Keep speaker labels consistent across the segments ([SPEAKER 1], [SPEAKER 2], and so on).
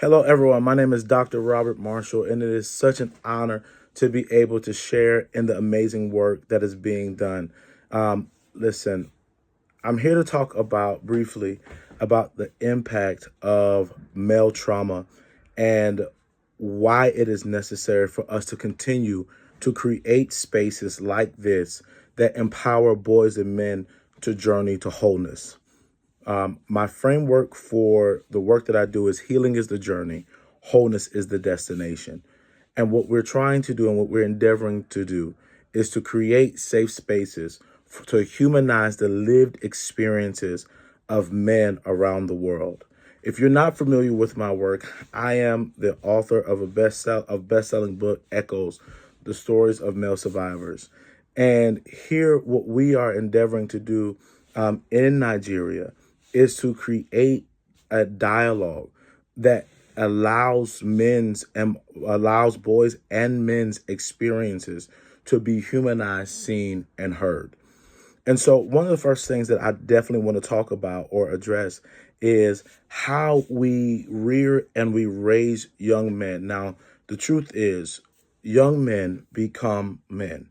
[SPEAKER 1] Hello, everyone. My name is Dr. Robert Marshall, and it is such an honor to be able to share in the amazing work that is being done. Listen, I'm here to talk about briefly about the impact of male trauma and why it is necessary for us to continue to create spaces like this that empower boys and men to journey to wholeness. My framework for the work that I do is healing is the journey, wholeness is the destination. And what we're trying to do and what we're endeavoring to do is to create safe spaces to humanize the lived experiences of men around the world. If you're not familiar with my work, I am the author of best-selling book Echoes: The Stories of Male Survivors. And here, what we are endeavoring to do in Nigeria is to create a dialogue that allows boys and men's experiences to be humanized, seen, and heard. And so one of the first things that I definitely want to talk about or address is how we rear and we raise young men. Now, the truth is, young men become men,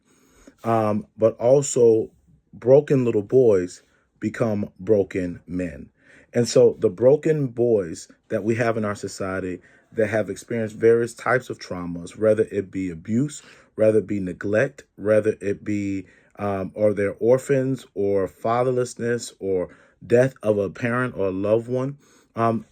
[SPEAKER 1] but also broken little boys become broken men. And so the broken boys that we have in our society that have experienced various types of traumas, whether it be abuse, whether it be neglect, whether it be or they're orphans or fatherlessness or death of a parent or a loved one,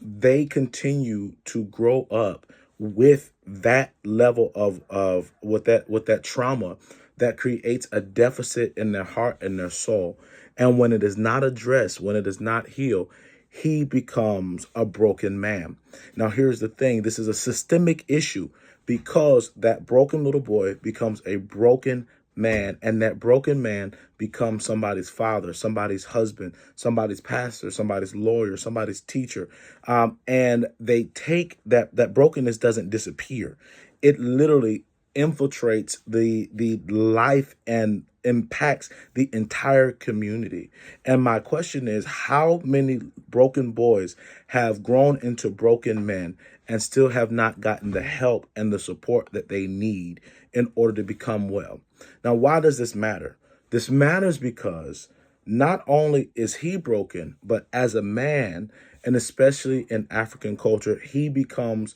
[SPEAKER 1] they continue to grow up with that level of with that trauma that creates a deficit in their heart and their soul. And when it is not addressed, when it is not healed, he becomes a broken man. Now, here's the thing. This is a systemic issue because that broken little boy becomes a broken man, and that broken man becomes somebody's father, somebody's husband, somebody's pastor, somebody's lawyer, somebody's teacher. And they take that brokenness doesn't disappear. It literally infiltrates the life and impacts the entire community. And my question is, how many broken boys have grown into broken men and still have not gotten the help and the support that they need in order to become well? Now, why does this matter? This matters because not only is he broken, but as a man, and especially in African culture, he becomes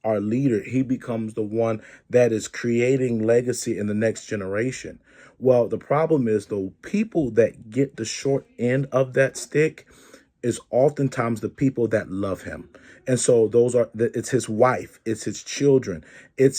[SPEAKER 1] our leader. He becomes the one that is creating legacy in the next generation. Well, the problem is the people that get the short end of that stick is oftentimes the people that love him. And so it's his wife, it's his children, and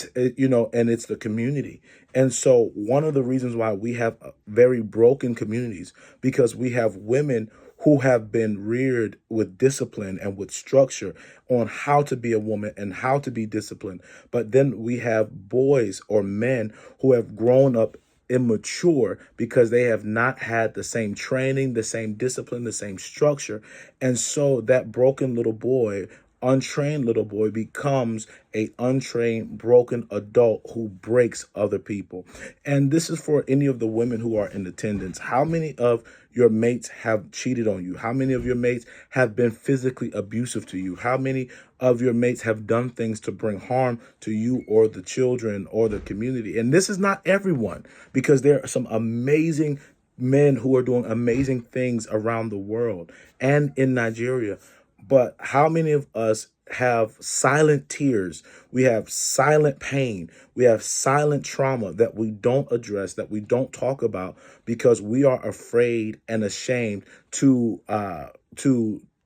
[SPEAKER 1] it's the community. And so one of the reasons why we have very broken communities, because we have women who have been reared with discipline and with structure on how to be a woman and how to be disciplined. But then we have boys or men who have grown up immature because they have not had the same training, the same discipline, the same structure. And so that broken little boy, untrained little boy, becomes a untrained, broken adult who breaks other people. And this is for any of the women who are in attendance. How many of your mates have cheated on you? How many of your mates have been physically abusive to you? How many of your mates have done things to bring harm to you or the children or the community? And this is not everyone, because there are some amazing men who are doing amazing things around the world and in Nigeria. But how many of us have silent tears? We have silent pain. We have silent trauma that we don't address, that we don't talk about, because we are afraid and ashamed to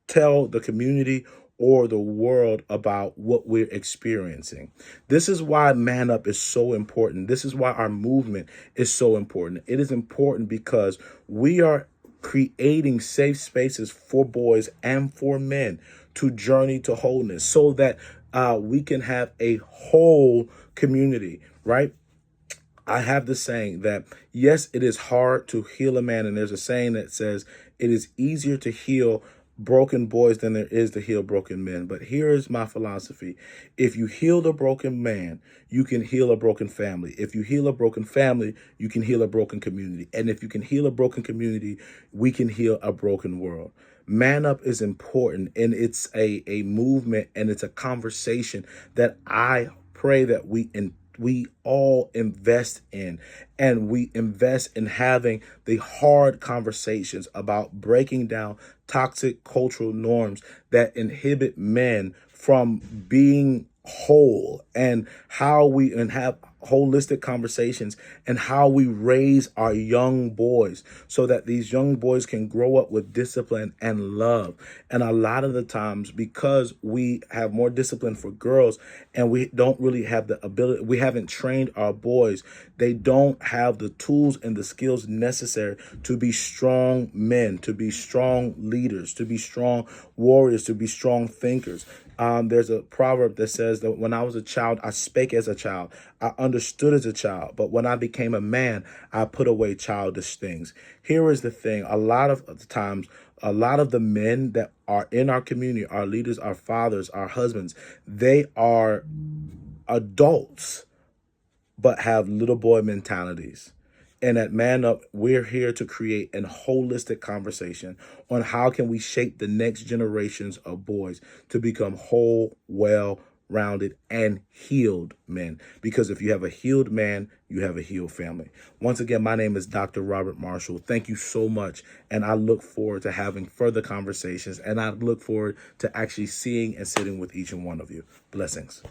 [SPEAKER 1] tell the community or the world about what we're experiencing. This is why Man Up is so important. This is why our movement is so important. It is important because we are creating safe spaces for boys and for men to journey to wholeness so that we can have a whole community, right? I have the saying that, yes, it is hard to heal a man. And there's a saying that says it is easier to heal broken boys than there is to heal broken men. But here is my philosophy. If you heal a broken man, you can heal a broken family. If you heal a broken family, you can heal a broken community. And if you can heal a broken community, we can heal a broken world. Man Up is important, and it's a movement, and it's a conversation that I pray that we all invest in, and we invest in having the hard conversations about breaking down toxic cultural norms that inhibit men from being whole, and how we and have holistic conversations and how we raise our young boys so that these young boys can grow up with discipline and love. And a lot of the times, because we have more discipline for girls and we don't really have the ability, we haven't trained our boys, they don't have the tools and the skills necessary to be strong men, to be strong leaders, to be strong warriors, to be strong thinkers. There's a proverb that says that when I was a child, I spake as a child. I understood as a child. But when I became a man, I put away childish things. Here is the thing. A lot of the times, a lot of the men that are in our community, our leaders, our fathers, our husbands, they are adults, but have little boy mentalities. And at Man Up, we're here to create a holistic conversation on how can we shape the next generations of boys to become whole, well-rounded, and healed men. Because if you have a healed man, you have a healed family. Once again, my name is Dr. Robert Marshall. Thank you so much. And I look forward to having further conversations. And I look forward to actually seeing and sitting with each and one of you. Blessings.